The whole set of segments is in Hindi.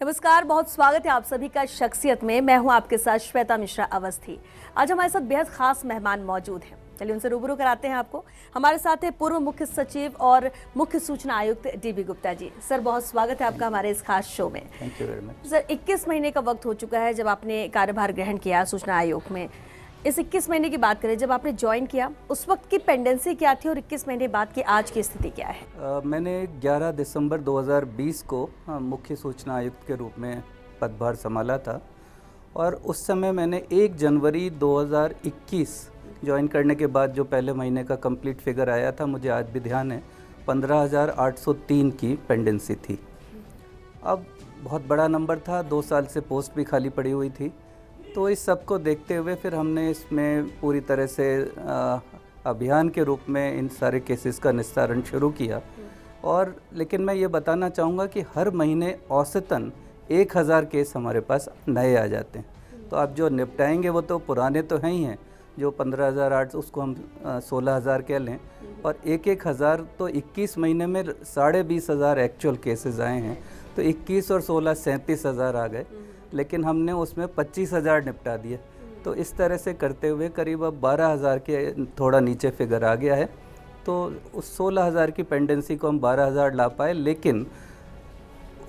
नमस्कार, बहुत स्वागत है आप सभी का शख्सियत में। मैं हूं आपके साथ श्वेता मिश्रा अवस्थी। आज हमारे साथ बेहद खास मेहमान मौजूद हैं। चलिए उनसे रूबरू कराते हैं आपको। हमारे साथ है पूर्व मुख्य सचिव और मुख्य सूचना आयुक्त डीबी गुप्ता जी। सर, बहुत स्वागत है आपका हमारे इस खास शो में। Thank you very much. Sir, 21 महीने का वक्त हो चुका है जब आपने कार्यभार ग्रहण किया सूचना आयोग में। इस 21 महीने की बात करें, जब आपने ज्वाइन किया उस वक्त की पेंडेंसी क्या थी और 21 महीने बाद की आज की स्थिति क्या है? मैंने 11 दिसंबर 2020 को मुख्य सूचना आयुक्त के रूप में पदभार संभाला था और उस समय मैंने 1 जनवरी 2021 ज्वाइन करने के बाद जो पहले महीने का कंप्लीट फिगर आया था, मुझे आज भी ध्यान है, 15,803 की पेंडेंसी थी। अब बहुत बड़ा नंबर था, 2 साल से पोस्ट भी खाली पड़ी हुई थी। तो इस सब को देखते हुए फिर हमने इसमें पूरी तरह से अभियान के रूप में इन सारे केसेस का निस्तारण शुरू किया। और लेकिन मैं ये बताना चाहूँगा कि हर महीने औसतन 1000 केस हमारे पास नए आ जाते हैं। तो आप जो निपटाएंगे वो तो पुराने तो हैं ही हैं, जो 15,008 उसको हम 16,000 कह लें, और 1,000 तो 21 महीने में 20,500 एक्चुअल केसेस आए हैं। तो 21 और 16 37,000 आ गए, लेकिन हमने उसमें 25,000 निपटा दिए। तो इस तरह से करते हुए करीब अब 12,000 के थोड़ा नीचे फिगर आ गया है। तो उस 16,000 की पेंडेंसी को हम 12,000 ला पाए, लेकिन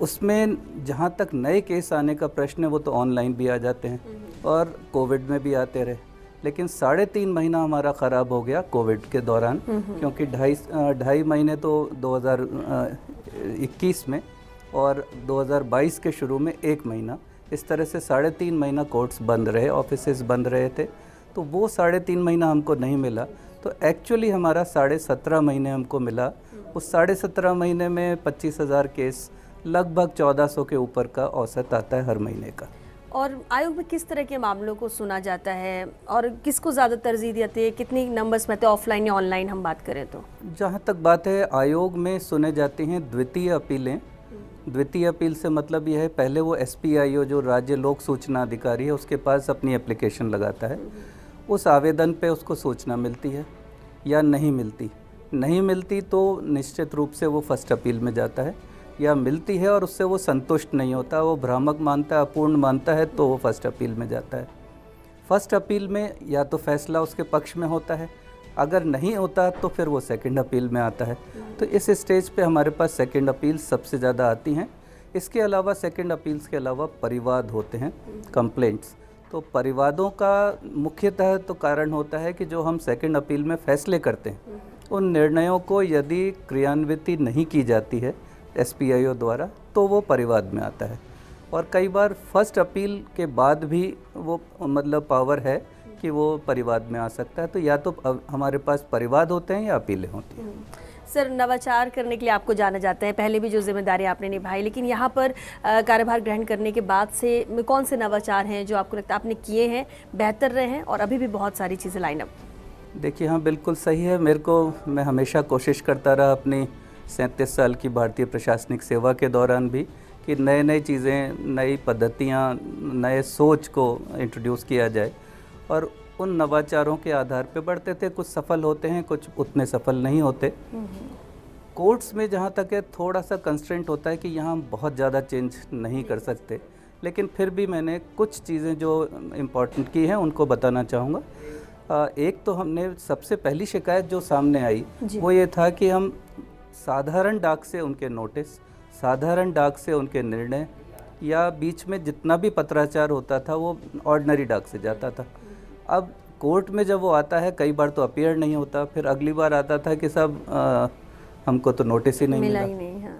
उसमें जहाँ तक नए केस आने का प्रश्न है वो तो ऑनलाइन भी आ जाते हैं और कोविड में भी आते रहे। लेकिन 3.5 महीना हमारा ख़राब हो गया कोविड के दौरान, क्योंकि ढाई महीने तो 2021 में और 2022 के शुरू में 1 महीना, इस तरह से 3.5 महीना कोर्ट्स बंद रहे, ऑफिसेज बंद रहे थे। तो वो 3.5 महीना हमको नहीं मिला, तो एक्चुअली हमारा 17.5 महीने हमको मिला। उस 17.5 महीने में 25,000 केस, लगभग 1400 के ऊपर का औसत आता है हर महीने का। और आयोग में किस तरह के मामलों को सुना जाता है और किसको ज़्यादा तरजीह देती है? कितनी नंबर्स में थे, ऑफलाइन या ऑनलाइन हम बात करें तो? जहाँ तक बात है, आयोग में सुने जाती हैं द्वितीय अपीलें। द्वितीय अपील से मतलब यह है, पहले वो SPIO जो राज्य लोक सूचना अधिकारी है उसके पास अपनी एप्लीकेशन लगाता है। उस आवेदन पे उसको सूचना मिलती है या नहीं मिलती तो निश्चित रूप से वो फर्स्ट अपील में जाता है, या मिलती है और उससे वो संतुष्ट नहीं होता, वो भ्रामक मानता है, अपूर्ण मानता है, तो वो फर्स्ट अपील में जाता है। फर्स्ट अपील में या तो फैसला उसके पक्ष में होता है, अगर नहीं होता तो फिर वो सेकंड अपील में आता है। तो इस स्टेज पे हमारे पास सेकंड अपील सबसे ज़्यादा आती हैं। इसके अलावा सेकंड अपील्स के अलावा परिवाद होते हैं, कंप्लेंट्स। तो परिवादों का मुख्यतः तो कारण होता है कि जो हम सेकंड अपील में फैसले करते हैं उन निर्णयों को यदि क्रियान्विति नहीं की जाती है SPIO द्वारा, तो वो परिवाद में आता है। और कई बार फर्स्ट अपील के बाद भी वो मतलब पावर है कि वो परिवाद में आ सकता है। तो या तो हमारे पास परिवाद होते हैं या अपीलें होती हैं। सर, नवाचार करने के लिए आपको जाना जाता है, पहले भी जो जिम्मेदारी आपने निभाई, लेकिन यहाँ पर कार्यभार ग्रहण करने के बाद से कौन से नवाचार हैं जो आपको लगता है आपने किए हैं, बेहतर रहे हैं और अभी भी बहुत सारी चीज़ें लाइन अप? देखिए, हाँ बिल्कुल सही है। मैं हमेशा कोशिश करता रहा अपनी 37 साल की भारतीय प्रशासनिक सेवा के दौरान भी कि नई चीज़ें, नई पद्धतियाँ, नए सोच को इंट्रोड्यूस किया जाए और उन नवाचारों के आधार पे बढ़ते थे। कुछ सफल होते हैं, कुछ उतने सफल नहीं होते। कोर्ट्स में जहाँ तक है, थोड़ा सा कंस्ट्रेंट होता है कि यहाँ हम बहुत ज़्यादा चेंज नहीं कर सकते, लेकिन फिर भी मैंने कुछ चीज़ें जो इम्पोर्टेंट की हैं उनको बताना चाहूँगा। एक तो हमने सबसे पहली शिकायत जो सामने आई वो ये था कि हम साधारण डाक से उनके नोटिस, साधारण डाक से उनके निर्णय, या बीच में जितना भी पत्राचार होता था वो ऑर्डिनरी डाक से जाता था। अब कोर्ट में जब वो आता है, कई बार तो अपीयर नहीं होता, फिर अगली बार आता था कि साहब हमको तो नोटिस ही नहीं मिला, हाँ।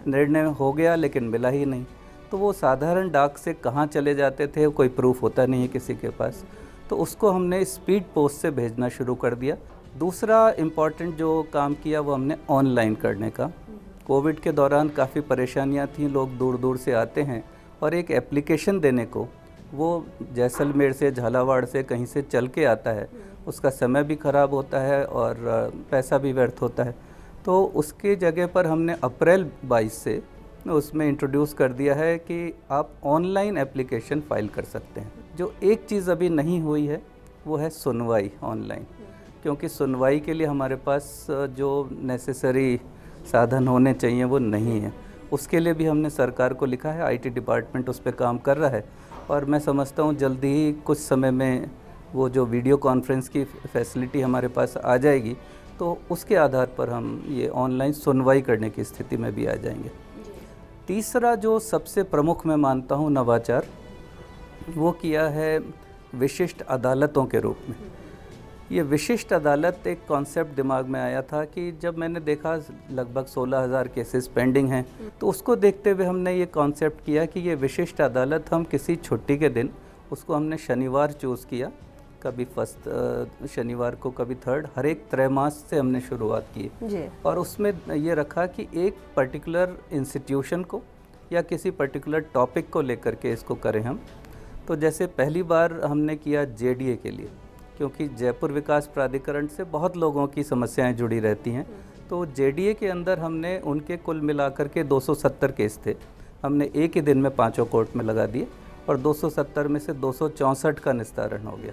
निर्णय हो गया लेकिन मिला ही नहीं। तो वो साधारण डाक से कहाँ चले जाते थे, कोई प्रूफ होता नहीं है किसी के पास। तो उसको हमने स्पीड पोस्ट से भेजना शुरू कर दिया। दूसरा इम्पॉर्टेंट जो काम किया वो हमने ऑनलाइन करने का। कोविड के दौरान काफ़ी परेशानियां थीं, लोग दूर दूर से आते हैं और एक एप्लीकेशन देने को, वो जैसलमेर से, झालावाड़ से, कहीं से चल के आता है, उसका समय भी ख़राब होता है और पैसा भी व्यर्थ होता है। तो उसके जगह पर हमने अप्रैल 22 से उसमें इंट्रोड्यूस कर दिया है कि आप ऑनलाइन एप्लीकेशन फ़ाइल कर सकते हैं। जो एक चीज़ अभी नहीं हुई है वो है सुनवाई ऑनलाइन, क्योंकि सुनवाई के लिए हमारे पास जो नेसेसरी साधन होने चाहिए वो नहीं है। उसके लिए भी हमने सरकार को लिखा है, आईटी डिपार्टमेंट उस पर काम कर रहा है और मैं समझता हूँ जल्दी ही कुछ समय में वो जो वीडियो कॉन्फ्रेंस की फैसिलिटी हमारे पास आ जाएगी तो उसके आधार पर हम ये ऑनलाइन सुनवाई करने की स्थिति में भी आ जाएंगे। तीसरा जो सबसे प्रमुख मैं मानता हूँ नवाचार, वो किया है विशिष्ट अदालतों के रूप में। ये विशिष्ट अदालत एक कॉन्सेप्ट दिमाग में आया था कि जब मैंने देखा लगभग 16,000 केसेस पेंडिंग हैं, तो उसको देखते हुए हमने ये कॉन्सेप्ट किया कि ये विशिष्ट अदालत हम किसी छुट्टी के दिन, उसको हमने शनिवार चूज़ किया, कभी फर्स्ट शनिवार को, कभी थर्ड, हर एक त्रैमास से हमने शुरुआत की जी। और उसमें ये रखा कि एक पर्टिकुलर इंस्टीट्यूशन को या किसी पर्टिकुलर टॉपिक को लेकर के इसको करें हम। तो जैसे पहली बार हमने किया जेडीए के लिए, क्योंकि जयपुर विकास प्राधिकरण से बहुत लोगों की समस्याएं जुड़ी रहती हैं, तो जेडीए के अंदर हमने उनके कुल मिलाकर के 270 केस थे, हमने एक ही दिन में 5 कोर्ट में लगा दिए और 270 में से 264 का निस्तारण हो गया।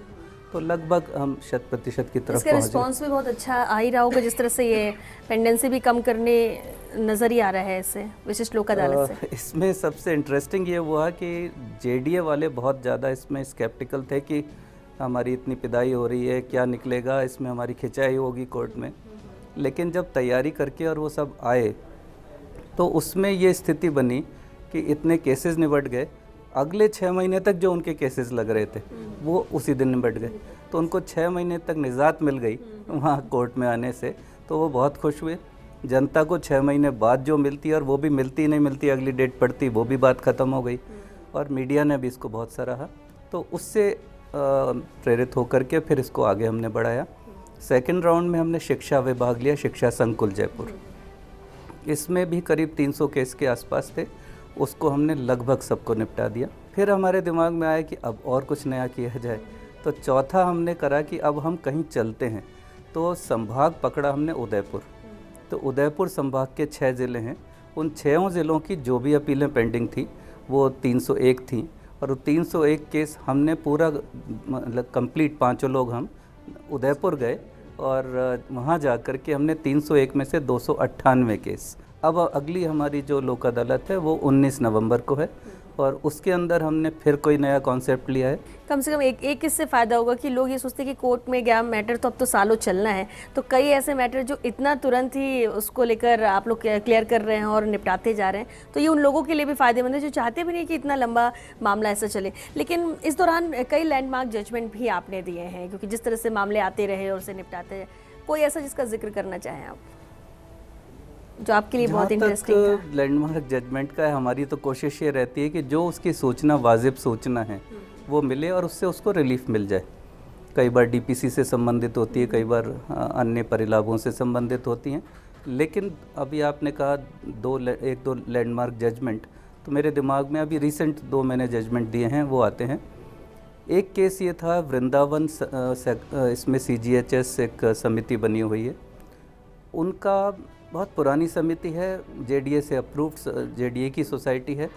तो लगभग हम 100% की तरफ इसका रिस्पॉन्स भी बहुत अच्छा आ ही रहा होगा, जिस तरह से ये पेंडेंसी भी कम करने नज़र ही आ रहा है इससे, विशिष्ट लोक अदालत से। इसमें सबसे इंटरेस्टिंग ये हुआ कि जेडीए वाले बहुत ज़्यादा इसमें स्केप्टिकल थे कि हमारी इतनी पिदाई हो रही है, क्या निकलेगा इसमें, हमारी खिंचाई होगी कोर्ट में। लेकिन जब तैयारी करके और वो सब आए तो उसमें ये स्थिति बनी कि इतने केसेस निपट गए, अगले 6 महीने तक जो उनके केसेस लग रहे थे वो उसी दिन निपट गए, तो उनको 6 महीने तक निजात मिल गई वहाँ कोर्ट में आने से, तो वो बहुत खुश हुए। जनता को 6 महीने बाद जो मिलती है, और वो भी मिलती नहीं मिलती, अगली डेट पड़ती, वो भी बात ख़त्म हो गई, और मीडिया ने भी इसको बहुत सराहा। तो उससे प्रेरित होकर के फिर इसको आगे हमने बढ़ाया। सेकंड राउंड में हमने शिक्षा विभाग लिया, शिक्षा संकुल जयपुर, इसमें भी करीब 300 केस के आसपास थे, उसको हमने लगभग सबको निपटा दिया। फिर हमारे दिमाग में आया कि अब और कुछ नया किया जाए, तो चौथा हमने करा कि अब हम कहीं चलते हैं, तो संभाग पकड़ा हमने उदयपुर। तो उदयपुर संभाग के 6 ज़िले हैं, उन 6 ज़िलों की जो भी अपीलें पेंडिंग थी वो 301 थी, और 301 केस हमने पूरा मतलब कंप्लीट, 5 लोग हम उदयपुर गए और वहाँ जा कर के हमने 301 में से 298 केस। अब अगली हमारी जो लोक अदालत है वो 19 नवंबर को है, और उसके अंदर हमने फिर कोई नया कॉन्सेप्ट लिया है। कम से कम एक इससे फ़ायदा होगा कि लोग ये सोचते हैं कि कोर्ट में गया मैटर तो अब तो सालों चलना है, तो कई ऐसे मैटर जो इतना तुरंत ही उसको लेकर आप लोग क्लियर कर रहे हैं और निपटाते जा रहे हैं, तो ये उन लोगों के लिए भी फ़ायदेमंद है जो चाहते भी नहीं कि इतना लंबा मामला ऐसा चले। लेकिन इस दौरान कई लैंडमार्क जजमेंट भी आपने दिए हैं, क्योंकि जिस तरह से मामले आते रहे और उसे निपटाते हैं, कोई ऐसा जिसका जिक्र करना चाहें आप, जो आपके लिए बहुत इंटरेस्टिंग था? लैंडमार्क जजमेंट का हमारी तो कोशिश ये रहती है कि जो उसकी सूचना वाजिब सूचना है वो मिले और उससे उसको रिलीफ मिल जाए। कई बार डीपीसी से संबंधित होती है, कई बार अन्य परिलाभों से संबंधित होती हैं। लेकिन अभी आपने कहा एक दो लैंडमार्क जजमेंट, तो मेरे दिमाग में अभी रिसेंट 2 मैंने जजमेंट दिए हैं, वो आते हैं। एक केस ये था वृंदावन, इसमें CGHS एक समिति बनी हुई है, उनका बहुत पुरानी समिति है, जेडीए से अप्रूव्ड जेडीए की सोसाइटी है,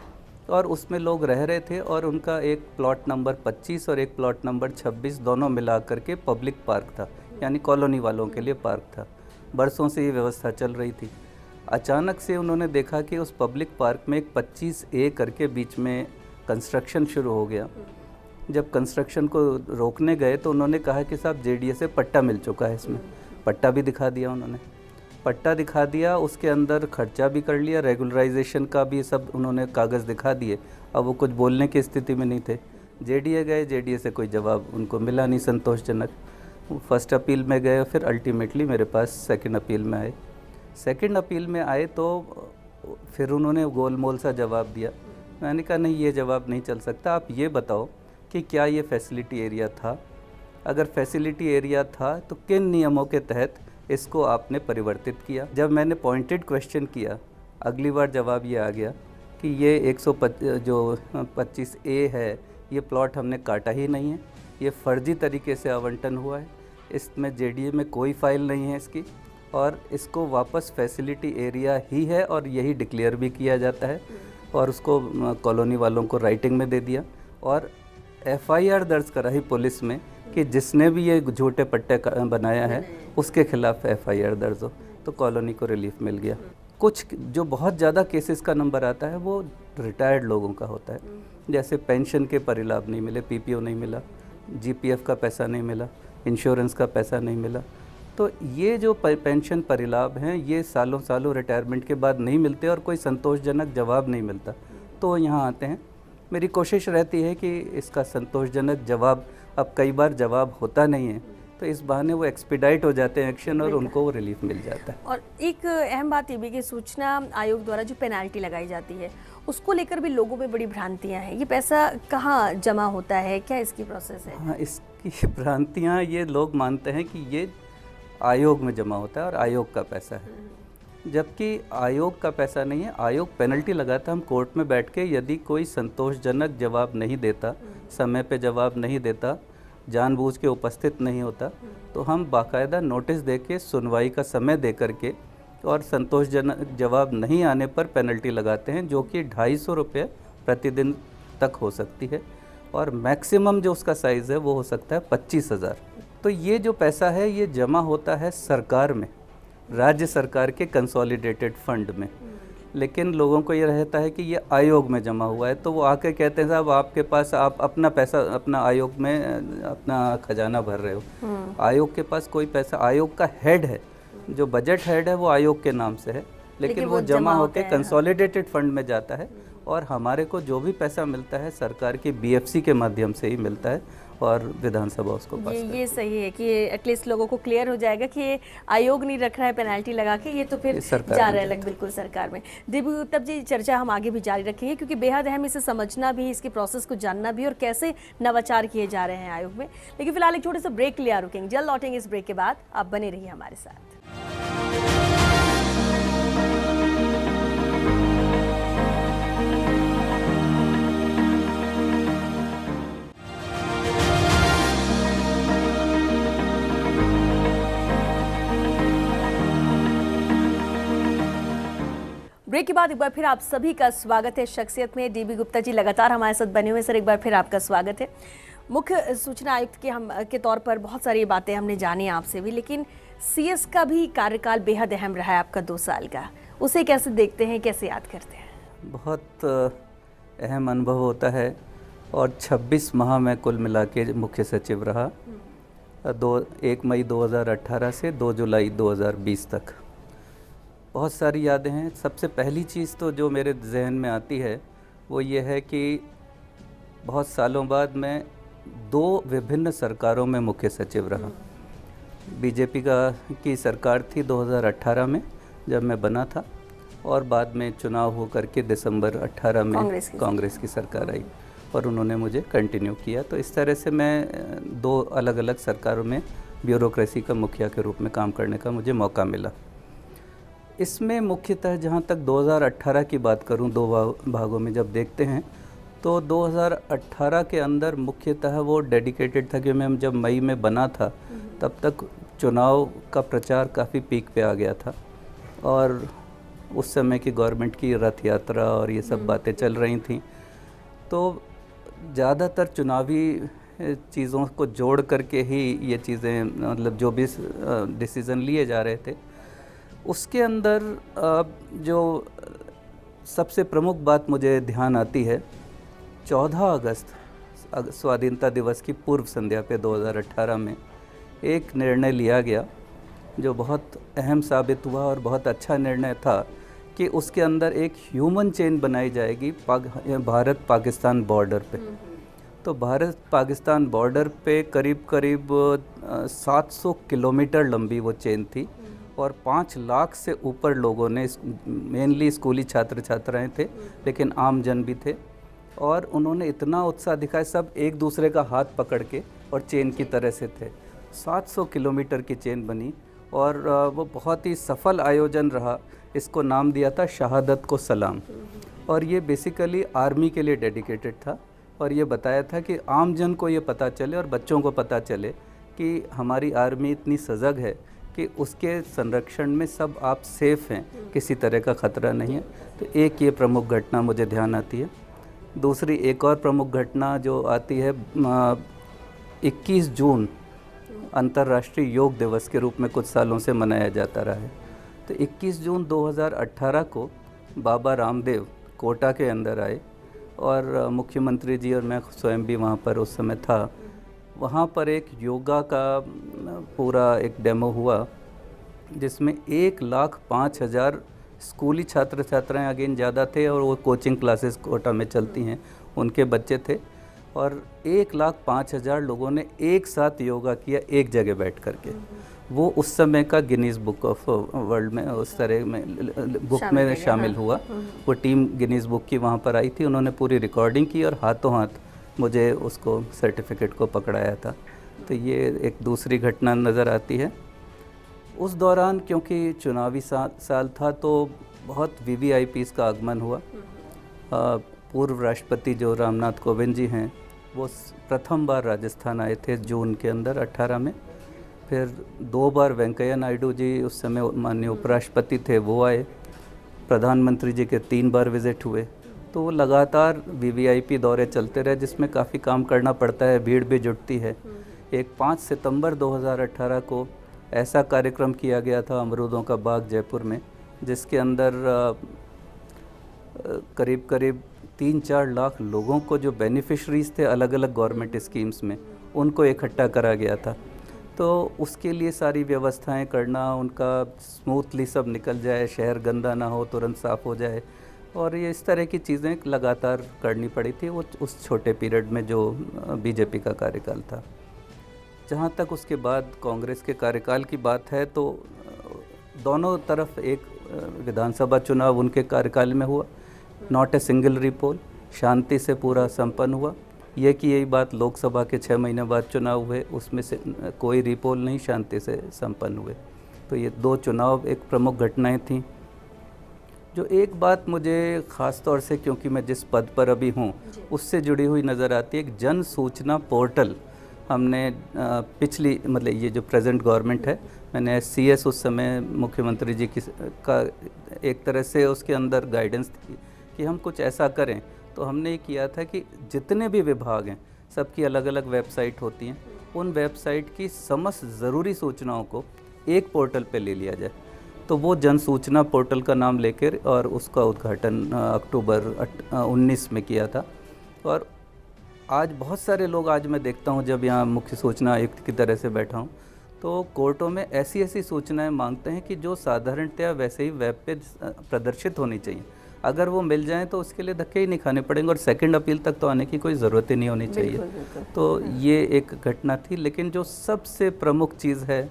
और उसमें लोग रह रहे थे, और उनका एक प्लॉट नंबर 25 और एक प्लॉट नंबर 26 दोनों मिला करके पब्लिक पार्क था, यानी कॉलोनी वालों के लिए पार्क था। बरसों से ये व्यवस्था चल रही थी। अचानक से उन्होंने देखा कि उस पब्लिक पार्क में एक 25A करके बीच में कंस्ट्रक्शन शुरू हो गया। जब कंस्ट्रक्शन को रोकने गए तो उन्होंने कहा कि साहब जेडीए से पट्टा मिल चुका है, इसमें पट्टा भी दिखा दिया उन्होंने, पट्टा दिखा दिया, उसके अंदर खर्चा भी कर लिया, रेगुलराइजेशन का भी सब उन्होंने कागज़ दिखा दिए। अब वो कुछ बोलने की स्थिति में नहीं थे। जेडीए गए, जेडीए से कोई जवाब उनको मिला नहीं संतोषजनक। फर्स्ट अपील में गए, फिर अल्टीमेटली मेरे पास सेकंड अपील में आए। सेकंड अपील में आए तो फिर उन्होंने गोलमोल सा जवाब दिया। मैंने कहा नहीं, ये जवाब नहीं चल सकता, आप ये बताओ कि क्या ये फैसिलिटी एरिया था, अगर फैसिलिटी एरिया था तो किन नियमों के तहत इसको आपने परिवर्तित किया। जब मैंने पॉइंटेड क्वेश्चन किया, अगली बार जवाब ये आ गया कि ये 125A है, ये प्लॉट हमने काटा ही नहीं है, ये फर्जी तरीके से आवंटन हुआ है, इसमें जेडीए में कोई फाइल नहीं है इसकी, और इसको वापस फैसिलिटी एरिया ही है और यही डिक्लेयर भी किया जाता है, और उसको कॉलोनी वालों को राइटिंग में दे दिया, और FIR दर्ज कराई पुलिस में कि जिसने भी ये झूठे पट्टे बनाया है उसके खिलाफ FIR दर्ज हो, तो कॉलोनी को रिलीफ मिल गया। कुछ जो बहुत ज़्यादा केसेस का नंबर आता है वो रिटायर्ड लोगों का होता है, जैसे पेंशन के परिलाभ नहीं मिले, पीपीओ नहीं मिला, जीपीएफ का पैसा नहीं मिला, इंश्योरेंस का पैसा नहीं मिला। तो ये जो पेंशन परिलाभ हैं ये सालों सालों रिटायरमेंट के बाद नहीं मिलते और कोई संतोषजनक जवाब नहीं मिलता, तो यहाँ आते हैं। मेरी कोशिश रहती है कि इसका संतोषजनक जवाब, अब कई बार जवाब होता नहीं है, तो इस बहाने वो एक्सपीडाइट हो जाते हैं एक्शन और उनको वो रिलीफ मिल जाता है। और एक अहम बात ये भी कि सूचना आयोग द्वारा जो पेनाल्टी लगाई जाती है उसको लेकर भी लोगों में बड़ी भ्रांतियां हैं। ये पैसा कहाँ जमा होता है, क्या इसकी प्रोसेस है? हाँ, इसकी भ्रांतियाँ, ये लोग मानते हैं कि ये आयोग में जमा होता है और आयोग का पैसा है, जबकि आयोग का पैसा नहीं है। आयोग पेनल्टी लगाता है। हम कोर्ट में बैठ के यदि कोई संतोषजनक जवाब नहीं देता, समय पे जवाब नहीं देता, जानबूझ के उपस्थित नहीं होता, तो हम बाकायदा नोटिस दे के, सुनवाई का समय दे करके और संतोषजनक जवाब नहीं आने पर पेनल्टी लगाते हैं, जो कि 250 रुपये प्रतिदिन तक हो सकती है और मैक्सिमम जो उसका साइज़ है वो हो सकता है 25,000। तो ये जो पैसा है ये जमा होता है सरकार में, राज्य सरकार के कंसोलिडेटेड फंड में, लेकिन लोगों को ये रहता है कि ये आयोग में जमा हुआ है, तो वो आके कहते हैं साहब आपके पास, आप अपना पैसा अपना आयोग में अपना खजाना भर रहे हो। आयोग के पास कोई पैसा, आयोग का हेड है, जो बजट हेड है वो आयोग के नाम से है, लेकिन वो जमा होकर कंसोलिडेटेड फंड में जाता है और हमारे को जो भी पैसा मिलता है सरकार की बीएफसी के माध्यम से ही मिलता है और विधानसभा उसको पास करती है। ये सही है कि एटलीस्ट लोगों को क्लियर हो जाएगा कि ये आयोग नहीं रख रहा है पेनल्टी लगा के, ये तो फिर जा रहा है अलग बिल्कुल सरकार में। दीपक गुप्ता जी, चर्चा हम आगे भी जारी रखेंगे क्योंकि बेहद अहम इसे समझना भी, इसके प्रोसेस को जानना भी और कैसे नवाचार किए जा रहे हैं आयोग में। लेकिन फिलहाल एक छोटे से ब्रेक के लिए रुकेंगे, जल्द लौटेंगे इस ब्रेक के बाद। आप बने रहिए हमारे साथ। ब्रेक के बाद एक बार फिर आप सभी का स्वागत है शख्सियत में। डीबी गुप्ता जी लगातार हमारे साथ बने हुए। सर, एक बार फिर आपका स्वागत है। मुख्य सूचना आयुक्त के तौर पर बहुत सारी बातें हमने जानी आपसे भी, लेकिन सीएस का भी कार्यकाल बेहद अहम रहा है आपका 2 साल का। उसे कैसे देखते हैं, कैसे याद करते हैं? बहुत अहम अनुभव होता है और 26 माह में कुल मिला के मुख्य सचिव रहा, 1 मई 2018 से 2 जुलाई 2020 तक। बहुत सारी यादें हैं। सबसे पहली चीज़ तो जो मेरे जहन में आती है वो ये है कि बहुत सालों बाद मैं 2 विभिन्न सरकारों में मुख्य सचिव रहा। बीजेपी की सरकार थी 2018 में जब मैं बना था, और बाद में चुनाव हो करके दिसंबर 18 में कांग्रेस की सरकार आई और उन्होंने मुझे कंटिन्यू किया। तो इस तरह से मैं 2 अलग अलग सरकारों में ब्यूरोक्रेसी का मुखिया के रूप में काम करने का मुझे मौका मिला। इसमें मुख्यतः जहाँ तक 2018 की बात करूँ, 2 भागों में जब देखते हैं तो 2018 के अंदर मुख्यतः वो डेडिकेटेड था कि मैं जब मई में बना था तब तक चुनाव का प्रचार काफ़ी पीक पे आ गया था और उस समय की गवर्नमेंट की रथ यात्रा और ये सब बातें चल रही थी, तो ज़्यादातर चुनावी चीज़ों को जोड़ करके ही ये चीज़ें, मतलब जो भी डिसीज़न लिए जा रहे थे उसके अंदर जो सबसे प्रमुख बात मुझे ध्यान आती है, 14 अगस्त स्वाधीनता दिवस की पूर्व संध्या पे 2018 में एक निर्णय लिया गया जो बहुत अहम साबित हुआ और बहुत अच्छा निर्णय था कि उसके अंदर एक ह्यूमन चेन बनाई जाएगी भारत पाकिस्तान बॉर्डर पे। तो भारत पाकिस्तान बॉर्डर पे करीब करीब 700 किलोमीटर लंबी वो चेन थी और 5 लाख से ऊपर लोगों ने, मेनली स्कूली छात्र छात्राएं थे लेकिन आम जन भी थे, और उन्होंने इतना उत्साह दिखाया, सब एक दूसरे का हाथ पकड़ के और चेन की तरह से थे। 700 किलोमीटर की चेन बनी और वो बहुत ही सफल आयोजन रहा। इसको नाम दिया था शहादत को सलाम, और ये बेसिकली आर्मी के लिए डेडिकेटेड था और ये बताया था कि आम जन को ये पता चले और बच्चों को पता चले कि हमारी आर्मी इतनी सजग है कि उसके संरक्षण में सब आप सेफ़ हैं, किसी तरह का ख़तरा नहीं है। तो एक ये प्रमुख घटना मुझे ध्यान आती है। दूसरी एक और प्रमुख घटना जो आती है, 21 जून अंतर्राष्ट्रीय योग दिवस के रूप में कुछ सालों से मनाया जाता रहा है। तो 21 जून 2018 को बाबा रामदेव कोटा के अंदर आए और मुख्यमंत्री जी और मैं स्वयं भी वहाँ पर उस समय था। वहाँ पर एक योगा का पूरा एक डेमो हुआ जिसमें 1,05,000 स्कूली छात्र छात्राएँ अगेन ज़्यादा थे और वो कोचिंग क्लासेस कोटा में चलती हैं उनके बच्चे थे, और 1,05,000 लोगों ने एक साथ योगा किया एक जगह बैठ करके। वो उस समय का गिनीज बुक ऑफ वर्ल्ड में उस तरह में बुक में शामिल हुआ। वो टीम गिनीज बुक की वहाँ पर आई थी, उन्होंने पूरी रिकॉर्डिंग की और हाथों हाथ मुझे उसको सर्टिफिकेट को पकड़ाया था। तो ये एक दूसरी घटना नज़र आती है। उस दौरान क्योंकि चुनावी साल था तो बहुत VVIPs का आगमन हुआ। पूर्व राष्ट्रपति जो रामनाथ कोविंद जी हैं वो प्रथम बार राजस्थान आए थे जून के अंदर 18 में। फिर 2 बार वेंकैया नायडू जी उस समय माननीय उपराष्ट्रपति थे वो आए। प्रधानमंत्री जी के 3 बार विज़िट हुए। तो वो लगातार VVIP दौरे चलते रहे जिसमें काफ़ी काम करना पड़ता है, भीड़ भी जुटती है। एक 5 सितंबर 2018 को ऐसा कार्यक्रम किया गया था अमरूदों का बाग जयपुर में, जिसके अंदर करीब करीब 3-4 लाख लोगों को जो बेनिफिशरीज़ थे अलग अलग गवर्नमेंट स्कीम्स में, उनको इकट्ठा करा गया था। तो उसके लिए सारी व्यवस्थाएं करना, उनका स्मूथली सब निकल जाए, शहर गंदा ना हो, तुरंत साफ़ हो जाए, और ये इस तरह की चीज़ें लगातार करनी पड़ी थी वो उस छोटे पीरियड में जो बीजेपी का कार्यकाल था। जहाँ तक उसके बाद कांग्रेस के कार्यकाल की बात है तो दोनों तरफ एक विधानसभा चुनाव उनके कार्यकाल में हुआ, नॉट ए सिंगल रीपोल, शांति से पूरा संपन्न हुआ। ये कि यही बात लोकसभा के 6 महीने बाद चुनाव हुए, उसमें से कोई रीपोल नहीं, शांति से संपन्न हुए। तो ये 2 चुनाव एक प्रमुख घटनाएं थीं। जो एक बात मुझे ख़ास तौर से, क्योंकि मैं जिस पद पर अभी हूँ उससे जुड़ी हुई नज़र आती है, एक जन सूचना पोर्टल हमने पिछली मतलब ये जो प्रेजेंट गवर्नमेंट है, मैंने CS उस समय मुख्यमंत्री जी की का एक तरह से उसके अंदर गाइडेंस थी कि हम कुछ ऐसा करें। तो हमने ये किया था कि जितने भी विभाग हैं सबकी अलग अलग वेबसाइट होती हैं, उन वेबसाइट की समस्त ज़रूरी सूचनाओं को एक पोर्टल पे ले लिया जाए। तो वो जन सूचना पोर्टल का नाम लेकर और उसका उद्घाटन अक्टूबर 19 में किया था। और आज बहुत सारे लोग, आज मैं देखता हूँ जब यहाँ मुख्य सूचना आयुक्त की तरह से बैठा हूँ, तो कोर्टों में ऐसी ऐसी सूचनाएं मांगते हैं कि जो साधारणतया वैसे ही वेब पे प्रदर्शित होनी चाहिए। अगर वो मिल जाएं तो उसके लिए धक्के ही नहीं खाने पड़ेंगे और सेकंड अपील तक तो आने की कोई ज़रूरत ही नहीं होनी चाहिए। बिल्कुल। तो ये एक घटना थी। लेकिन जो सबसे प्रमुख चीज़ है,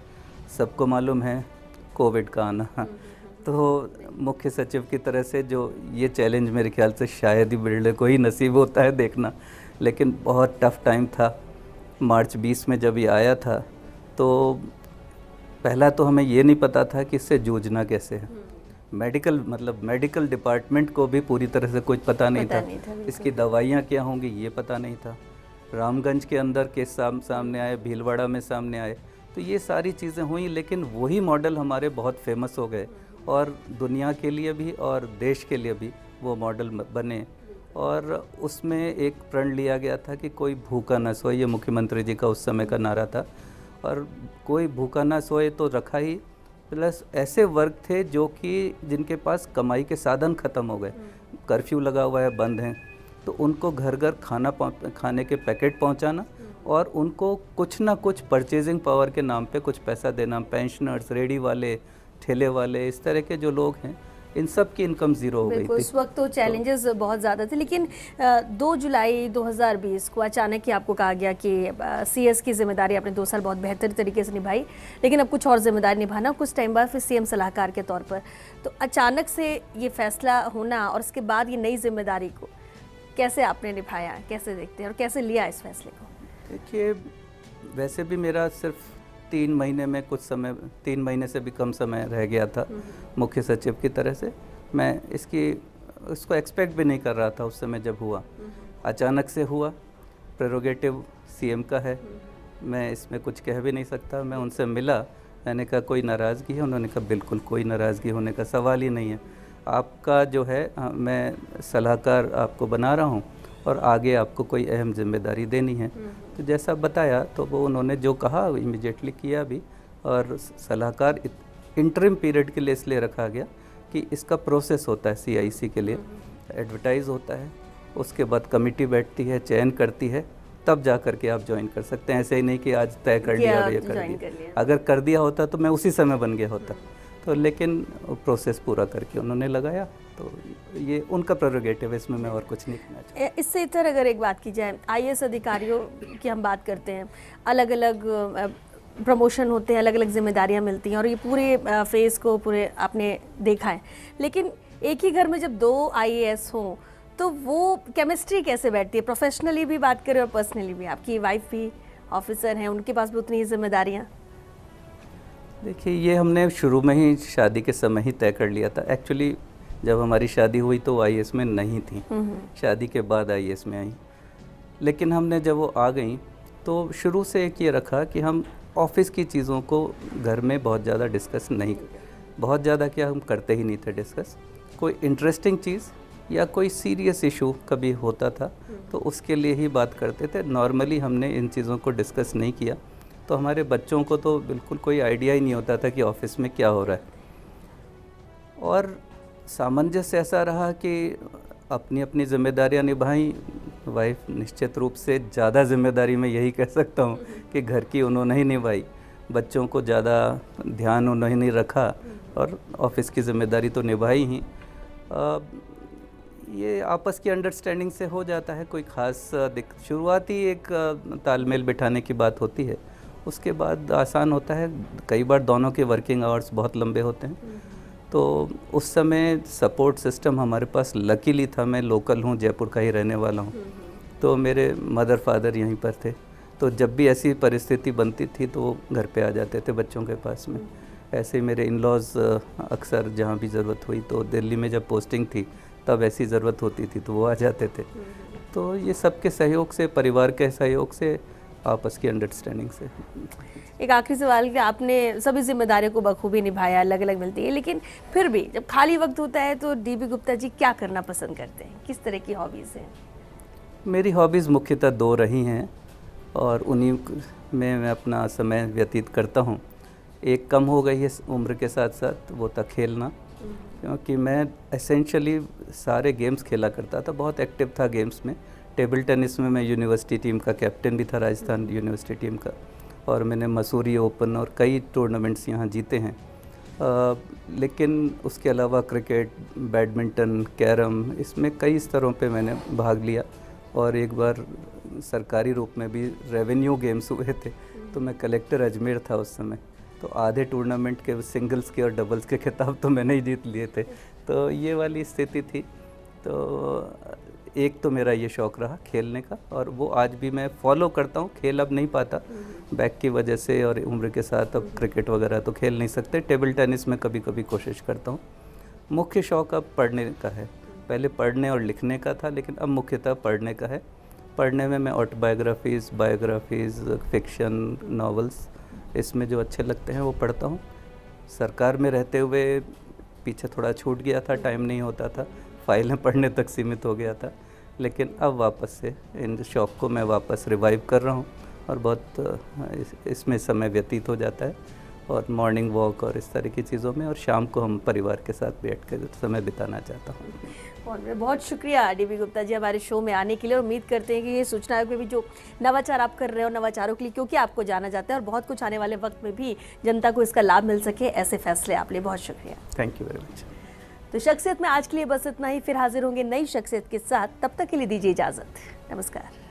सबको मालूम है, कोविड का आना। तो मुख्य सचिव की तरह से जो ये चैलेंज मेरे ख्याल से शायद ही बिल्डर को ही नसीब होता है देखना, लेकिन बहुत टफ़ टाइम था। मार्च 20 में जब ये आया था तो पहला तो हमें ये नहीं पता था कि इससे जूझना कैसे है। मेडिकल डिपार्टमेंट को भी पूरी तरह से कुछ पता नहीं था। इसकी दवाइयाँ क्या होंगी ये पता नहीं था। रामगंज के अंदर केस सामने आए, भीलवाड़ा में सामने आए, तो ये सारी चीज़ें हुई। लेकिन वही मॉडल हमारे बहुत फेमस हो गए और दुनिया के लिए भी और देश के लिए भी वो मॉडल बने। और उसमें एक प्रण लिया गया था कि कोई भूखा ना सोए, ये मुख्यमंत्री जी का उस समय का नारा था। और कोई भूखा ना सोए तो रखा ही, प्लस ऐसे वर्ग थे जो कि जिनके पास कमाई के साधन ख़त्म हो गए, कर्फ्यू लगा हुआ है, बंद हैं, तो उनको घर घर खाने के पैकेट पहुंचाना और उनको कुछ ना कुछ परचेजिंग पावर के नाम पे कुछ पैसा देना। पेंशनर्स, रेडी वाले, ठेले वाले, इस तरह के जो लोग हैं, इन सब की इनकम ज़ीरो हो गई थी। उस वक्त तो चैलेंजेस बहुत ज़्यादा थे। लेकिन 2 जुलाई 2020 को अचानक ही आपको कहा गया कि CS की जिम्मेदारी आपने 2 साल बहुत बेहतर तरीके से निभाई, लेकिन अब कुछ और जिम्मेदारी निभाना। कुछ टाइम बाद फिर CM सलाहकार के तौर पर, तो अचानक से ये फैसला होना और उसके बाद ये नई जिम्मेदारी को कैसे आपने निभाया, कैसे देखते हैं और कैसे लिया इस फैसले को? देखिए, वैसे भी मेरा सिर्फ 3 महीने में कुछ समय, 3 महीने से भी कम समय रह गया था मुख्य सचिव की तरह से। मैं इसको एक्सपेक्ट भी नहीं कर रहा था उस समय जब हुआ। अचानक से हुआ, प्रेरोगेटिव CM का है, मैं इसमें कुछ कह भी नहीं सकता। मैं उनसे मिला, मैंने कहा कोई नाराज़गी है? उन्होंने कहा बिल्कुल कोई नाराज़गी होने का सवाल ही नहीं है। आपका जो है मैं सलाहकार आपको बना रहा हूँ और आगे आपको कोई अहम जिम्मेदारी देनी है। तो जैसा बताया तो वो उन्होंने जो कहा इमीडिएटली किया भी। और सलाहकार इंटरिम पीरियड के लिए इसलिए रखा गया कि इसका प्रोसेस होता है CIC के लिए, एडवर्टाइज होता है, उसके बाद कमेटी बैठती है, चयन करती है, तब जा कर के आप ज्वाइन कर सकते हैं। ऐसे ही नहीं कि आज तय कर लिया और ये कर दिया। अगर कर दिया होता तो मैं उसी समय बन गया होता, तो लेकिन प्रोसेस पूरा करके उन्होंने लगाया, तो ये उनका प्रेरोगेटिव है, इसमें मैं और कुछ नहीं कहना चाहता। इससे इतर अगर एक बात की जाए, IAS अधिकारियों की हम बात करते हैं, अलग अलग प्रमोशन होते हैं, अलग अलग जिम्मेदारियां मिलती हैं और ये पूरे फेज़ को पूरे आपने देखा है, लेकिन एक ही घर में जब 2 IAS हों तो वो केमिस्ट्री कैसे बैठती है? प्रोफेशनली भी बात करें और पर्सनली भी। आपकी वाइफ भी ऑफिसर हैं, उनके पास भी उतनी ही जिम्मेदारियाँ। देखिए, ये हमने शुरू में ही शादी के समय ही तय कर लिया था। एक्चुअली जब हमारी शादी हुई तो IAS में नहीं थी, शादी के बाद IAS में आई, लेकिन हमने जब वो आ गई तो शुरू से एक ये रखा कि हम ऑफिस की चीज़ों को घर में बहुत ज़्यादा डिस्कस नहीं, बहुत ज़्यादा क्या हम करते ही नहीं थे डिस्कस। कोई इंटरेस्टिंग चीज़ या कोई सीरियस इशू कभी होता था तो उसके लिए ही बात करते थे। नॉर्मली हमने इन चीज़ों को डिस्कस नहीं किया, तो हमारे बच्चों को तो बिल्कुल कोई आइडिया ही नहीं होता था कि ऑफिस में क्या हो रहा है। और सामंजस्य ऐसा रहा कि अपनी अपनी जिम्मेदारियां निभाई। वाइफ निश्चित रूप से ज़्यादा जिम्मेदारी मैं यही कह सकता हूँ कि घर की उन्होंने ही निभाई, बच्चों को ज़्यादा ध्यान उन्होंने रखा और ऑफिस की जिम्मेदारी तो निभाई ही। ये आपस की अंडरस्टैंडिंग से हो जाता है, कोई ख़ास शुरुआती एक तालमेल बिठाने की बात होती है, उसके बाद आसान होता है। कई बार दोनों के वर्किंग आवर्स बहुत लंबे होते हैं, तो उस समय सपोर्ट सिस्टम हमारे पास लकीली था। मैं लोकल हूँ, जयपुर का ही रहने वाला हूँ, तो मेरे मदर फादर यहीं पर थे, तो जब भी ऐसी परिस्थिति बनती थी तो वो घर पे आ जाते थे बच्चों के पास में। ऐसे मेरे इन-लॉज़ अक्सर जहाँ भी ज़रूरत हुई, तो दिल्ली में जब पोस्टिंग थी तब ऐसी ज़रूरत होती थी तो वो आ जाते थे। तो ये सबके सहयोग से, परिवार के सहयोग से, आपस की अंडरस्टैंडिंग से। एक आखिरी सवाल कि आपने सभी जिम्मेदारियों को बखूबी निभाया, अलग अलग मिलती है, लेकिन फिर भी जब खाली वक्त होता है तो DB गुप्ता जी क्या करना पसंद करते हैं? किस तरह की हॉबीज़ हैं? मेरी हॉबीज़ मुख्यतः 2 रही हैं और उन्हीं में मैं अपना समय व्यतीत करता हूँ। एक कम हो गई है उम्र के साथ साथ, वो था खेलना, क्योंकि मैं एसेंशियली सारे गेम्स खेला करता था, बहुत एक्टिव था गेम्स में। टेबल टेनिस में मैं यूनिवर्सिटी टीम का कैप्टन भी था, राजस्थान यूनिवर्सिटी टीम का, और मैंने मसूरी ओपन और कई टूर्नामेंट्स यहाँ जीते हैं। लेकिन उसके अलावा क्रिकेट, बैडमिंटन, कैरम, इसमें कई स्तरों पे मैंने भाग लिया। और एक बार सरकारी रूप में भी रेवेन्यू गेम्स हुए थे, तो मैं कलेक्टर अजमेर था उस समय, तो आधे टूर्नामेंट के सिंगल्स के और डबल्स के खिताब तो मैंने ही जीत लिए थे। तो ये वाली स्थिति थी। तो एक तो मेरा ये शौक़ रहा खेलने का, और वो आज भी मैं फॉलो करता हूँ। खेल अब नहीं पाता बैक की वजह से, और उम्र के साथ अब क्रिकेट वगैरह तो खेल नहीं सकते। टेबल टेनिस में कभी कभी कोशिश करता हूँ। मुख्य शौक़ अब पढ़ने का है। पहले पढ़ने और लिखने का था, लेकिन अब मुख्यतः पढ़ने का है। पढ़ने में मैं ऑटोबायोग्राफीज़, बायोग्राफीज़, फिक्शन, नॉवेल्स, इसमें जो अच्छे लगते हैं वो पढ़ता हूँ। सरकार में रहते हुए पीछे थोड़ा छूट गया था, टाइम नहीं होता था, फाइलें पढ़ने तक सीमित हो गया था, लेकिन अब वापस से इन शौक़ को मैं वापस रिवाइव कर रहा हूँ और बहुत इसमें समय व्यतीत हो जाता है। और मॉर्निंग वॉक और इस तरह की चीज़ों में, और शाम को हम परिवार के साथ बैठ कर समय बिताना चाहता हूँ। और बहुत शुक्रिया DB गुप्ता जी हमारे शो में आने के लिए। उम्मीद करते हैं कि ये सूचना आयोग में भी जो नवाचार आप कर रहे हो, नवाचारों के लिए क्योंकि आपको जाना जाता है, और बहुत कुछ आने वाले वक्त में भी जनता को इसका लाभ मिल सके, ऐसे फैसले आप लिए। बहुत शुक्रिया, थैंक यू वेरी मच। तो शख्सियत में आज के लिए बस इतना ही, फिर हाजिर होंगे नई शख्सियत के साथ। तब तक के लिए दीजिए इजाज़त, नमस्कार।